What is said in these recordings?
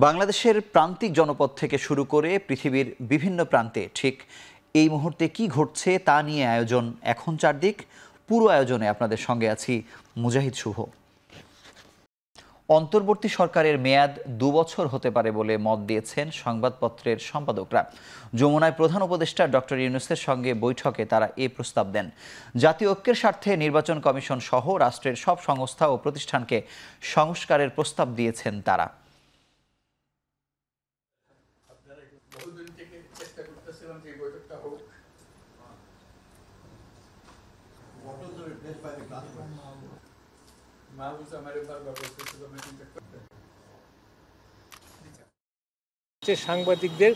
বাংলাদেশের প্রান্তিক জনপদ থেকে শুরু করে পৃথিবীর বিভিন্ন প্রান্তে ঠিক এই মুহূর্তে কি ঘটছে তা নিয়ে আয়োজন এখন চারদিক। পুরো আয়োজনে আপনাদের সঙ্গে আছি মুজাহিদ শুভ। অন্তর্বর্তী সরকারের মেয়াদ ২ বছর হতে পারে বলে মত দিয়েছেন সংবাদপত্রের সম্পাদকরা। যমুনায় প্রধান উপদেষ্টা ডক্টর ইউনূসের সঙ্গে বৈঠকে তারা এ প্রস্তাব দেন। জাতীয় ঐক্যের স্বার্থে নির্বাচন কমিশন সহ রাষ্ট্রের সব সংস্থা ও প্রতিষ্ঠানকে সংস্কারের প্রস্তাব দিয়েছেন তারা। সাংবাদিকদের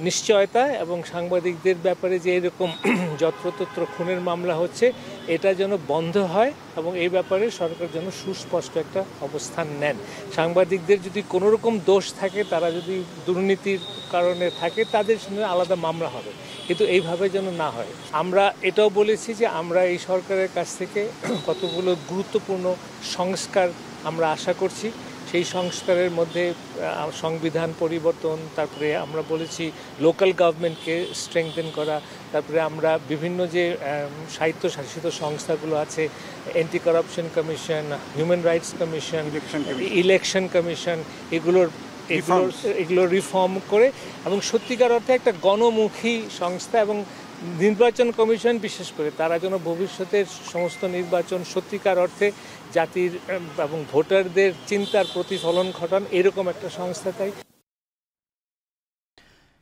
নিশ্চয়তা এবং সাংবাদিকদের ব্যাপারে যে এরকম যত্রতত্র খুনের মামলা হচ্ছে এটা যেন বন্ধ হয় এবং এই ব্যাপারে সরকার যেন সুস্পষ্ট একটা অবস্থান নেন। সাংবাদিকদের যদি কোনো রকম দোষ থাকে, তারা যদি দুর্নীতির কারণে থাকে, তাদের সঙ্গে আলাদা মামলা হবে, কিন্তু এইভাবে যেন না হয়। আমরা এটাও বলেছি যে আমরা এই সরকারের কাছ থেকে কতগুলো গুরুত্বপূর্ণ সংস্কার আমরা আশা করছি। সেই সংস্কারের মধ্যে সংবিধান পরিবর্তন, তারপরে আমরা বলেছি লোকাল গভর্নমেন্টকে স্ট্রেংথেন করা, তারপরে আমরা বিভিন্ন যে স্বায়ত্তশাসিত সংস্থাগুলো আছে, anti corruption commission, human rights commission, election commission, এগুলো রিফর্ম করে এবং সত্যিকার অর্থে একটা গণমুখী সংস্থা এবং নির্বাচন কমিশন বিশেষ করে তারা যেন ভবিষ্যতের সমস্ত নির্বাচন সত্যিকার অর্থে জাতির এবং ভোটারদের চিন্তার প্রতিফলন ঘটান, এরকম একটা সংস্থা। তাই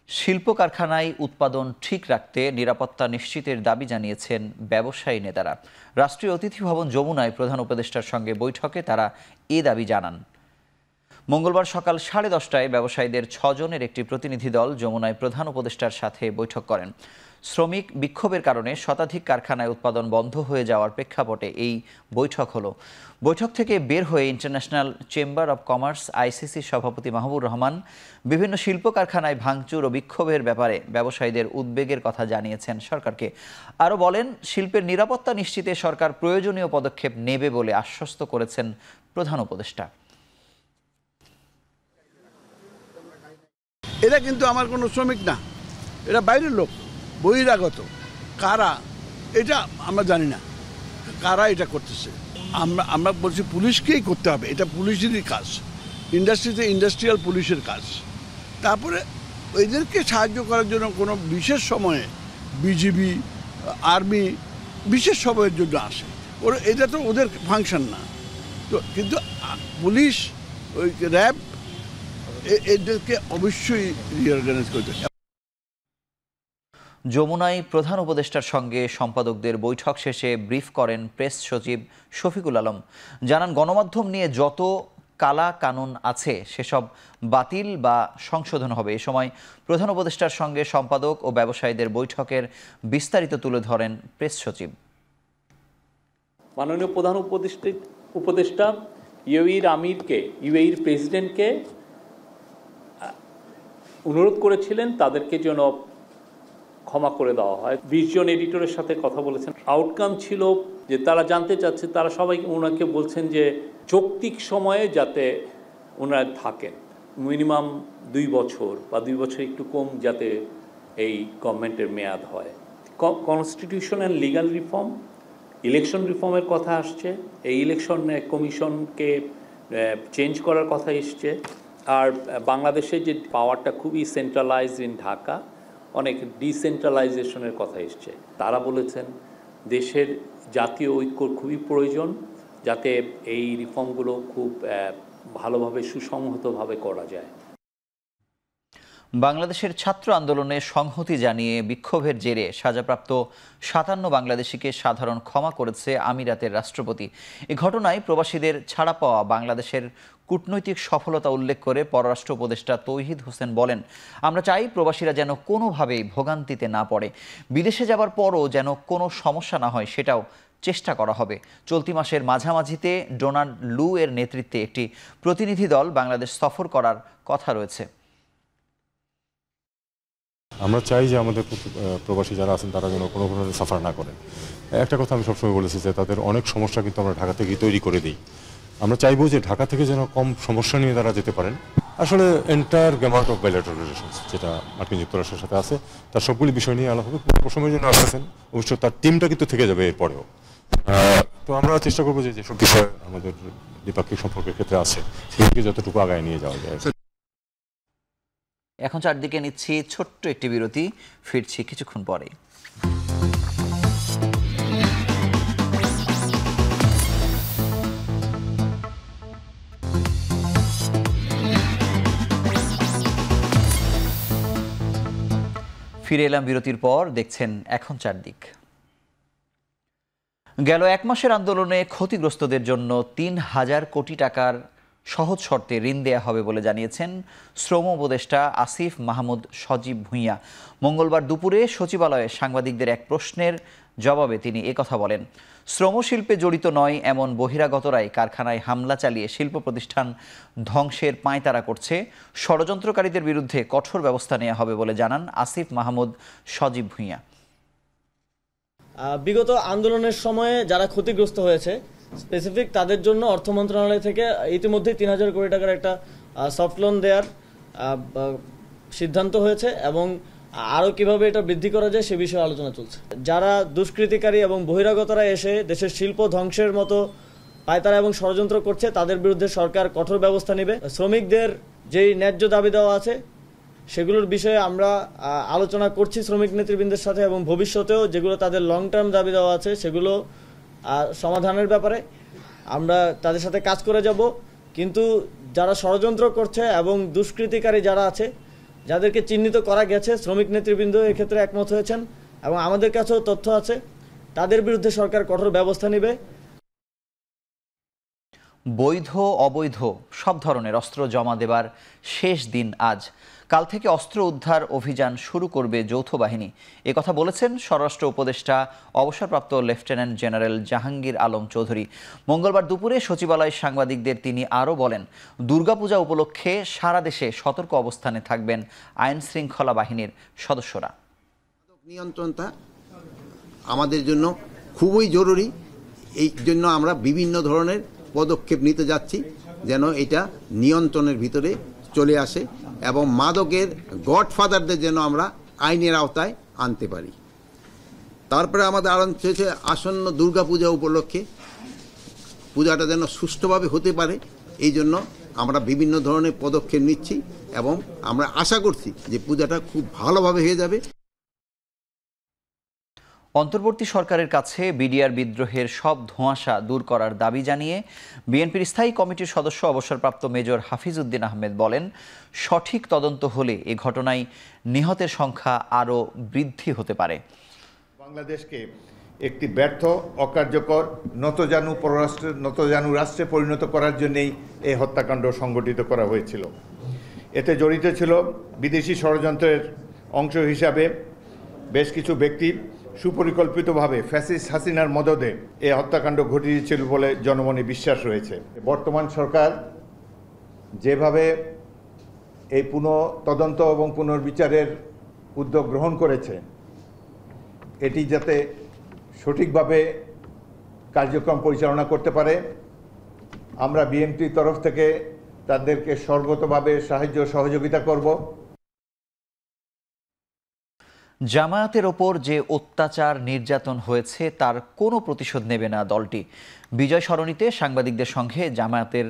শিল্প কারখানায় উৎপাদন ঠিক রাখতে নিরাপত্তা নিশ্চিতের দাবি জানিয়েছেন ব্যবসায়ী নেতারা। রাষ্ট্রীয় অতিথি ভবন যমুনায় প্রধান উপদেষ্টার সঙ্গে বৈঠকে তারা এ দাবি জানান। মঙ্গলবার সকাল 10:30টায় ব্যবসায়ীদের 6 জনের একটি প্রতিনিধি দল যমুনায় প্রধান উপদেষ্টার সাথে বৈঠক করেন। শ্রমিক বিক্ষোভের কারণে শতাধিক কারখানায় উৎপাদন বন্ধ হয়ে যাওয়ার প্রেক্ষাপটে এই বৈঠক হলো। বৈঠক থেকে বের হয়ে international chamber of commerce ICC সভাপতি মাহবুবুর রহমান বিভিন্ন শিল্প কারখানায় ভাঙচুর ও বিক্ষোভের ব্যাপারে ব্যবসায়ীদের উদ্বেগের কথা জানিয়েছেন সরকারকে। আরও বলেন, শিল্পের নিরাপত্তা নিশ্চিতে সরকার প্রয়োজনীয় পদক্ষেপ নেবে বলে আশ্বস্ত করেছেন প্রধান উপদেষ্টা। এরা কিন্তু আমার কোনো শ্রমিক না, এরা বাইরের লোক, বহিরাগত। কারা এটা আমরা জানি না, কারা এটা করতেছে। আমরা বলছি পুলিশকেই করতে হবে, এটা পুলিশেরই কাজ, ইন্ডাস্ট্রিতে ইন্ডাস্ট্রিয়াল পুলিশের কাজ। তারপরে এদেরকে সাহায্য করার জন্য কোনো বিশেষ সময়ে বিজিবি, আর্মি বিশেষ সময়ের জন্য আসে, এটা তো ওদের ফাংশন না। তো কিন্তু পুলিশ, ওই র্যাব, এদেরকে অবশ্যই রিঅর্গানাইজ করতে। যমুনায় প্রধান উপদেষ্টার সঙ্গে সম্পাদকদের বৈঠক শেষে ব্রিফ করেন প্রেস সচিব শফিকুল আলম। জানান, গণমাধ্যম নিয়ে যত কালা কানুন আছে সেসব বাতিল বা সংশোধন হবে। এ সময় প্রধান উপদেষ্টার সঙ্গে সম্পাদক ও ব্যবসায়ীদের বৈঠকের বিস্তারিত তুলে ধরেন প্রেস সচিব। মাননীয় প্রধান উপদেষ্টা ইউএইর আমিরকে, ইউএইর প্রেসিডেন্টকে অনুরোধ করেছিলেন তাদেরকে যেন ক্ষমা করে দেওয়া হয়। 20 জন এডিটরের সাথে কথা বলেছেন। আউটকাম ছিল যে তারা জানতে চাচ্ছে, তারা সবাই ওনাকে বলছেন যে যৌক্তিক সময়ে যাতে ওনারা থাকেন, মিনিমাম 2 বছর বা 2 বছর একটু কম যাতে এই গভর্নমেন্টের মেয়াদ হয়। Constitution and legal reform, election রিফর্মের কথা আসছে, এই ইলেকশন কমিশনকে চেঞ্জ করার কথা এসছে। আর বাংলাদেশের যে পাওয়ারটা খুবই সেন্ট্রালাইজড ইন ঢাকা, অনেক ডিসেন্ট্রালাইজেশনের কথা এসছে। তারা বলেছেন দেশের জাতীয় ঐক্য খুবই প্রয়োজন, যাতে এই রিফর্মগুলো খুব ভালোভাবে সুসংহতভাবে করা যায়। বাংলাদেশের ছাত্র আন্দোলনে সংহতি জানিয়ে বিক্ষোভের জেরে সাজাপ্রাপ্ত 57 বাংলাদেশিকে সাধারণ ক্ষমা করেছে আমিরাতের রাষ্ট্রপতি। এ ঘটনায় প্রবাসীদের ছাড়া পাওয়া বাংলাদেশের কূটনৈতিক সফলতা উল্লেখ করে পররাষ্ট্র উপদেষ্টা তৌহিদ হোসেন বলেন, আমরা চাই প্রবাসীরা যেন কোনোভাবেই ভোগান্তিতে না পড়ে, বিদেশে যাবার পরও যেন কোনো সমস্যা না হয় সেটাও চেষ্টা করা হবে। চলতি মাসের মাঝামাঝিতে ডোনাল্ড লু এর নেতৃত্বে একটি প্রতিনিধি দল বাংলাদেশ সফর করার কথা রয়েছে। আমরা চাই যে আমাদের প্রবাসী যারা আছেন তারা যেন কোনো ধরনের সাফার না করেন। একটা কথা আমি সবসময় বলেছি যে তাদের অনেক সমস্যা কিন্তু আমরা ঢাকা থেকেই তৈরি করে দিই। আমরা চাইবো যে ঢাকা থেকে যেন কম সমস্যা নিয়ে তারা যেতে পারেন। আসলে এন্টায়ার গ্যামাউন্ট অফ বাইলেটারাল রিলেশনস যেটা মার্কিন যুক্তরাষ্ট্রের সাথে আছে তার সবগুলি বিষয় নিয়ে আলাপ হবে। প্রথমের জন্য আসছেন অবশ্য তার টিমটা কিন্তু থেকে যাবে এরপরেও। তো আমরা চেষ্টা করবো যে যেসব বিষয় আমাদের দ্বিপাক্ষিক সম্পর্কের ক্ষেত্রে আছে সেগুলিকে যতটুকু আগায় নিয়ে যাওয়া যায়। এখন চারদিকে নিচ্ছি ছোট্ট একটি বিরতি, ফিরছি কিছুক্ষণ পরে। ফিরে এলাম বিরতির পর, দেখছেন এখন চারদিক। গেল এক মাসের আন্দোলনে ক্ষতিগ্রস্তদের জন্য ৩,০০০ কোটি টাকার সহজ শর্তে ঋণ দেয়া হবে বলে জানিয়েছেন শ্রম উপদেষ্টা আসিফ মাহমুদ সজীব ভুঁইয়া। মঙ্গলবার দুপুরে সচিবালয়ে সাংবাদিকদের এক প্রশ্নের জবাবে তিনি একথা বলেন। শ্রমশিল্পে জড়িত নয় এমন বহিরাগতরাই কারখানায় হামলা চালিয়ে শিল্প প্রতিষ্ঠান ধ্বংসের পাঁয়তারা করছে। ষড়যন্ত্রকারীদের বিরুদ্ধে কঠোর ব্যবস্থা নেওয়া হবে বলে জানান আসিফ মাহমুদ সজীব ভুঁইয়া। বিগত আন্দোলনের সময়ে যারা ক্ষতিগ্রস্ত হয়েছে স্পেসিফিক তাদের জন্য অর্থ মন্ত্রণালয় থেকে ইতিমধ্যে ৩,০০০ কোটি টাকার একটা সফট লোন দেওয়ার সিদ্ধান্ত হয়েছে এবং আরও কিভাবে এটা বৃদ্ধি করা যায় সে বিষয়ে আলোচনা চলছে। যারা দুষ্কৃতিকারী এবং বহিরাগতরা এসে দেশের শিল্প ধ্বংসের মতো পায়তারা এবং ষড়যন্ত্র করছে তাদের বিরুদ্ধে সরকার কঠোর ব্যবস্থা নেবে। শ্রমিকদের যেই ন্যায্য দাবি দেওয়া আছে সেগুলোর বিষয়ে আমরা আলোচনা করছি শ্রমিক নেতৃবৃন্দের সাথে এবং ভবিষ্যতেও যেগুলো তাদের লং টার্ম দাবি দেওয়া আছে সেগুলো সমাধানের ব্যাপারে আমরা তাদের সাথে কাজ করে যাব। কিন্তু যারা ষড়যন্ত্র করছে এবং দুষ্কৃতিকারী যারা আছে যাদেরকে চিহ্নিত করা গেছে শ্রমিক নেতৃবৃন্দ এক্ষেত্রে একমত হয়েছেন এবং আমাদের কাছেও তথ্য আছে, তাদের বিরুদ্ধে সরকার কঠোর ব্যবস্থা নেবে। বৈধ অবৈধ সব ধরনের অস্ত্র জমা দেবার শেষ দিন আজ। কাল থেকে অস্ত্র উদ্ধার অভিযান শুরু করবে যৌথ বাহিনী, একথা বলেছেন স্বরাষ্ট্র উপদেষ্টা অবসরপ্রাপ্ত লেফটেন্যান্ট জেনারেল জাহাঙ্গীর আলম চৌধুরী। মঙ্গলবার দুপুরে সচিবালয়ে সাংবাদিকদের তিনি আরও বলেন, দুর্গাপূজা উপলক্ষে সারা দেশে সতর্ক অবস্থানে থাকবেন আইন শৃঙ্খলা বাহিনীর সদস্যরা। নিয়ন্ত্রণটা আমাদের জন্য খুবই জরুরি, এই জন্য আমরা বিভিন্ন ধরনের পদক্ষেপ নিতে যাচ্ছি যেন এটা নিয়ন্ত্রণের ভিতরে চলে আসে এবং মাদকের গডফাদারদের যেন আমরা আইনের আওতায় আনতে পারি। তারপরে আমাদের আরও হচ্ছে আসন্ন দুর্গাপূজা উপলক্ষে পূজাটা যেন সুষ্ঠুভাবে হতে পারে, এই জন্য আমরা বিভিন্ন ধরনের পদক্ষেপ নিচ্ছি এবং আমরা আশা করছি যে পূজাটা খুব ভালোভাবে হয়ে যাবে। অন্তর্বর্তী সরকারের কাছে বিডিআর বিদ্রোহের সব ধোঁয়াশা দূর করার দাবি জানিয়ে বিএনপির স্থায়ী কমিটির সদস্য অবসরপ্রাপ্ত মেজর হাফিজউদ্দিন আহমেদ বলেন, সঠিক তদন্ত হলে এ ঘটনায় নিহতের সংখ্যা আরও বৃদ্ধি হতে পারে। বাংলাদেশকে একটি ব্যর্থ, অকার্যকর, নতজানু রাষ্ট্রে পরিণত করার জন্যই এই হত্যাকাণ্ড সংগঠিত করা হয়েছিল। এতে জড়িত ছিল বিদেশি ষড়যন্ত্রের অংশ হিসাবে বেশ কিছু ব্যক্তি সুপরিকল্পিতভাবে ফ্যাসিস্ট হাসিনার মদদে এই হত্যাকাণ্ড ঘটিয়েছিল বলে জনমনে বিশ্বাস রয়েছে। বর্তমান সরকার যেভাবে এই তদন্ত এবং পুনর্বিচারের উদ্যোগ গ্রহণ করেছে, এটি যাতে সঠিকভাবে কার্যক্রম পরিচালনা করতে পারে, আমরা বিএনপির তরফ থেকে তাদেরকে সর্বতভাবে সাহায্য সহযোগিতা করব। জামায়াতের ওপর যে অত্যাচার নির্যাতন হয়েছে তার কোনো প্রতিশোধ নেবে না দলটি। বিজয় সরণিতে সাংবাদিকদের সঙ্গে জামায়াতের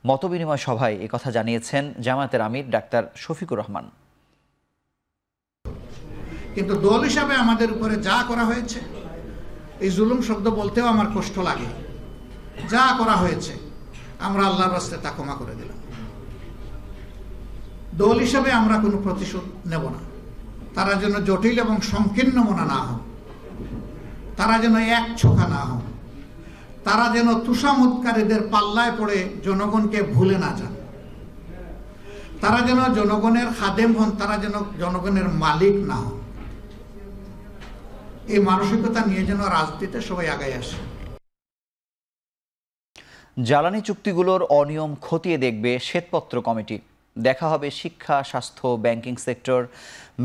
মতবিনিময় সভায় একথা জানিয়েছেন জামায়াতের আমির ডাক্তার শফিকুর রহমান। কিন্তু দল হিসাবে আমাদের উপরে যা করা হয়েছে, এই জুলুম শব্দ বলতেও আমার কষ্ট লাগে, যা করা হয়েছে আমরা আল্লাহর রাস্তায় তা ক্ষমা করে দিলাম। দল হিসাবে আমরা কোনো প্রতিশোধ নেব না। তারা যেন জটিল এবং সংকীর্ণ মনা না হন, তারা যেন এক ছোখা না হন, তারা যেন তুষামুদকারীদের পাল্লায় পড়ে জনগণকে ভুলে না যান, তারা যেন জনগণের খাদেম হন, তারা যেন জনগণের মালিক না হন। এই মানসিকতা নিয়ে যেন রাজনীতিতে সবাই আগায় আসে। জ্বালানি চুক্তিগুলোর অনিয়ম খতিয়ে দেখবে শ্বেতপত্র কমিটি। দেখা হবে শিক্ষা, স্বাস্থ্য, ব্যাংকিং সেক্টর,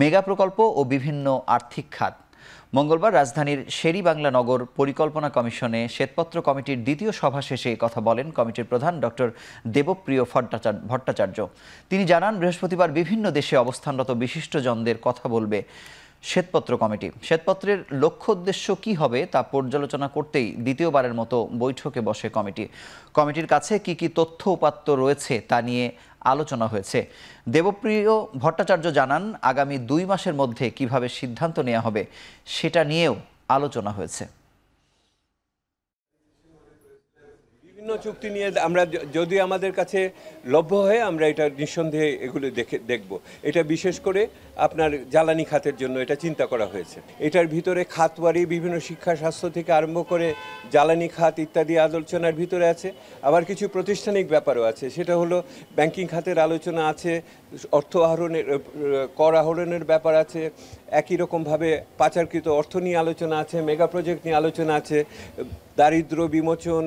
মেগা প্রকল্প ও বিভিন্ন আর্থিক খাত। মঙ্গলবার রাজধানীর শেরেবাংলা নগর পরিকল্পনা কমিশনে শ্বেতপত্র কমিটির দ্বিতীয় সভা শেষে কথা বলেন কমিটির প্রধান ডক্টর দেবপ্রিয় ভট্টাচার্য। তিনি জানান, বৃহস্পতিবার বিভিন্ন দেশে অবস্থানরত বিশিষ্টজনদের কথা বলবে শ্বেতপত্র কমিটি। শ্বেতপত্রের লক্ষ্য উদ্দেশ্য কী হবে তা পর্যালোচনা করতেই দ্বিতীয়বারের মতো বৈঠকে বসে কমিটি। কমিটির কাছে কি কি তথ্য উপাত্ত রয়েছে তা নিয়ে আলোচনা হয়েছে। দেবপ্রিয় ভট্টাচার্য জানান, আগামী 2 মাসের মধ্যে কিভাবে সিদ্ধান্ত নেওয়া হবে সেটা নিয়েও আলোচনা হয়েছে। বিভিন্ন চুক্তি নিয়ে আমরা যদি আমাদের কাছে লভ্য হয় আমরা এটা নিঃসন্দেহে এগুলো দেখব। এটা বিশেষ করে আপনার জ্বালানি খাতের জন্য এটা চিন্তা করা হয়েছে। এটার ভিতরে খাতওয়ারি বিভিন্ন শিক্ষা স্বাস্থ্য থেকে আরম্ভ করে জ্বালানি খাত ইত্যাদি আলোচনার ভিতরে আছে। আবার কিছু প্রাতিষ্ঠানিক ব্যাপারও আছে, সেটা হলো ব্যাংকিং খাতের আলোচনা আছে, অর্থ আহরণের কর আহরণের ব্যাপার আছে, একই রকমভাবে পাচারকৃত অর্থ নিয়ে আলোচনা আছে, মেগা প্রজেক্ট নিয়ে আলোচনা আছে, দারিদ্র্য বিমোচন,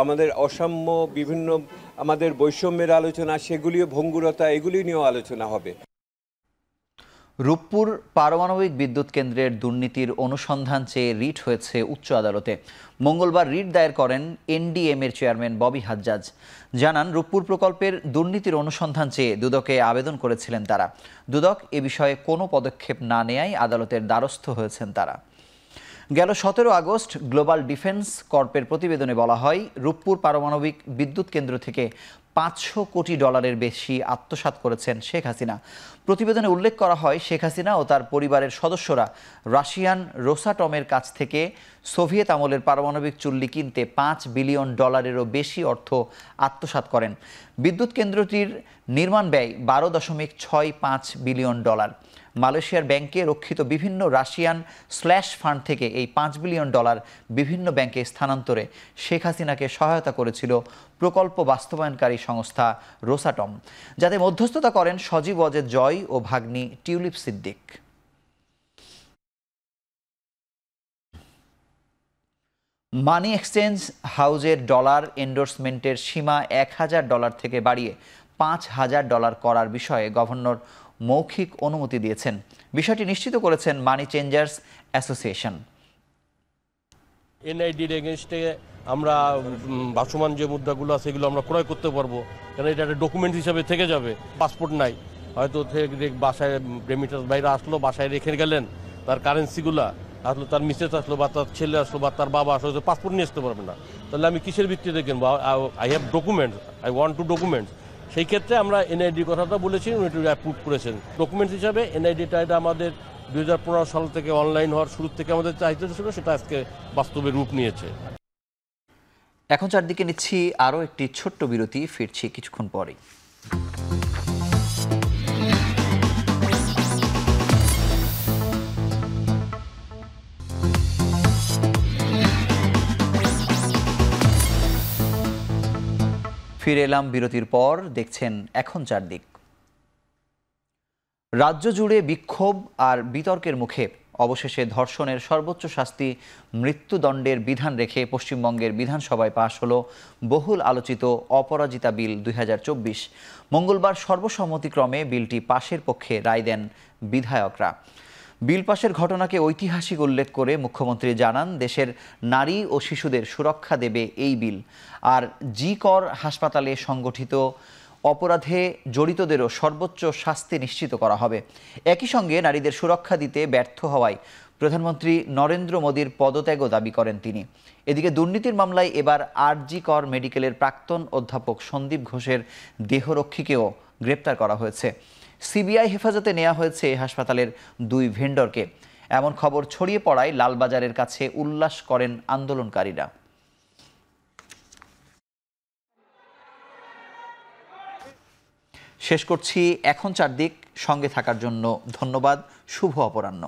আমাদের অসাম্য, বিভিন্ন আমাদের বৈষম্যের আলোচনা, সেগুলিও ভঙ্গুরতা, এগুলি নিয়েও আলোচনা হবে। রূপপুর পারমাণবিক বিদ্যুৎ কেন্দ্রের দুর্নীতির অনুসন্ধান চেয়ে রিট হয়েছে উচ্চ আদালতে। মঙ্গলবার রিট দায়ের করেন এনডিএম এর চেয়ারম্যান ববি হাজ্জাজ। জানান, রূপপুর প্রকল্পের দুর্নীতির অনুসন্ধান চেয়ে দুদকে আবেদন করেছিলেন তারা। দুদক এ বিষয়ে কোনো পদক্ষেপ না নেয়ায় আদালতের দ্বারস্থ হয়েছেন তারা। গেল 17 আগস্ট গ্লোবাল ডিফেন্স কর্পের প্রতিবেদনে বলা হয়, রূপপুর পারমাণবিক বিদ্যুৎ কেন্দ্র থেকে $500 কোটি বেশি আত্মসাৎ করেছেন শেখ হাসিনা। প্রতিবেদনে উল্লেখ করা হয়, শেখ হাসিনা ও তার পরিবারের সদস্যরা রাশিয়ান রোসাটমের কাছ থেকে সোভিয়েত আমলের পারমাণবিক চুল্লি কিনতে $5 বিলিয়ন বেশি অর্থ আত্মসাৎ করেন। বিদ্যুৎ কেন্দ্রটির নির্মাণ ব্যয় $12.65 বিলিয়ন। মালয়েশিয়ার ব্যাংকে রক্ষিত বিভিন্ন রাশিয়ান স্ল্যাশ ফান্ড থেকে এই $5 বিলিয়ন বিভিন্ন ব্যাংকে স্থানান্তরে শেখ হাসিনাকে সহায়তা করেছিল প্রকল্প বাস্তবায়নকারী সংস্থা রোসাটম, যাতে মধ্যস্থতা করেন সজীব ওয়াজেদ জয় ও ভাগ্নি টিউলিপ সিদ্দিক। মানি এক্সচেঞ্জ হাউজের ডলার এন্ডোর্সমেন্টের সীমা $1,000 থেকে বাড়িয়ে $5,000 করার বিষয়ে গভর্নর মৌখিক অনুমতি দিয়েছেন। বিষয়টি নিশ্চিত করেছেন মানি চেঞ্জার্স অ্যাসোসিয়েশন। এনআইডির এগেনস্টে আমরা ভাসমান যে মুদ্রাগুলো আছে সেগুলো আমরা ক্রয় করতে পারবো, কারণ এটা একটা ডকুমেন্ট হিসাবে থেকে যাবে। পাসপোর্ট নাই, হয়তো বাসায় রেমিটান্স বাইরে আসলো, বাসায় রেখে গেলেন, তার কারেন্সিগুলা আসলো, তার মিসেস আসলো বা তার ছেলে আসলো বা তার বাবা আসলো, পাসপোর্ট নিয়ে আসতে পারবে না। তাহলে আমি কিসের ভিত্তিতে কিনবো? I have documents, I want to documents. সেই ক্ষেত্রে আমরা এনআইডির কথাটা বলেছি, উনি অ্যাপ্রুভ করেছেন। ডকুমেন্টস হিসাবে এনআইডিটা এটা আমাদের 2015 সাল থেকে অনলাইন হওয়ার শুরু থেকে আমাদের চাহিদা ছিল, সেটা আজকে বাস্তবে রূপ নিয়েছে। এখন চারদিকে নিচ্ছি আরও একটি ছোট্ট বিরতি, ফিরছি কিছুক্ষণ পরেই। ফিরে এলাম বিরতির পর, দেখছেন এখন চারদিক। রাজ্য জুড়ে বিক্ষোভ আর বিতর্কের মুখে অবশেষে ধর্ষণের সর্বোচ্চ শাস্তি মৃত্যুদণ্ডের বিধান রেখে পশ্চিমবঙ্গের বিধানসভায় পাশ হলো বহুল আলোচিত অপরাজিতা বিল 2024। মঙ্গলবার সর্বসম্মতিক্রমে বিলটি পাশের পক্ষে রায় দেন বিধায়করা। বিল পাশের ঘটনাকে ঐতিহাসিক উল্লেখ করে মুখ্যমন্ত্রী জানান, দেশের নারী ও শিশুদের সুরক্ষা দেবে এই বিল। আর জি কর হাসপাতালে সংগঠিত অপরাধে জড়িতদেরও সর্বোচ্চ শাস্তি নিশ্চিত করা হবে। একই সঙ্গে নারীদের সুরক্ষা দিতে ব্যর্থ হওয়ায় প্রধানমন্ত্রী নরেন্দ্র মোদীর পদত্যাগও দাবি করেন তিনি। এদিকে দুর্নীতির মামলায় এবার জি কর মেডিকেলের প্রাক্তন অধ্যাপক সন্দীপ ঘোষের দেহরক্ষীকেও গ্রেপ্তার করা হয়েছে। সিবিআই হেফাজতে নেওয়া হয়েছে হাসপাতালের 2 ভেন্ডরকে। এমন খবর ছড়িয়ে পড়ায় লালবাজারের কাছে উল্লাস করেন আন্দোলনকারীরা। শেষ করছি এখন চারদিক। সঙ্গে থাকার জন্য ধন্যবাদ। শুভ অপরাহ্ন।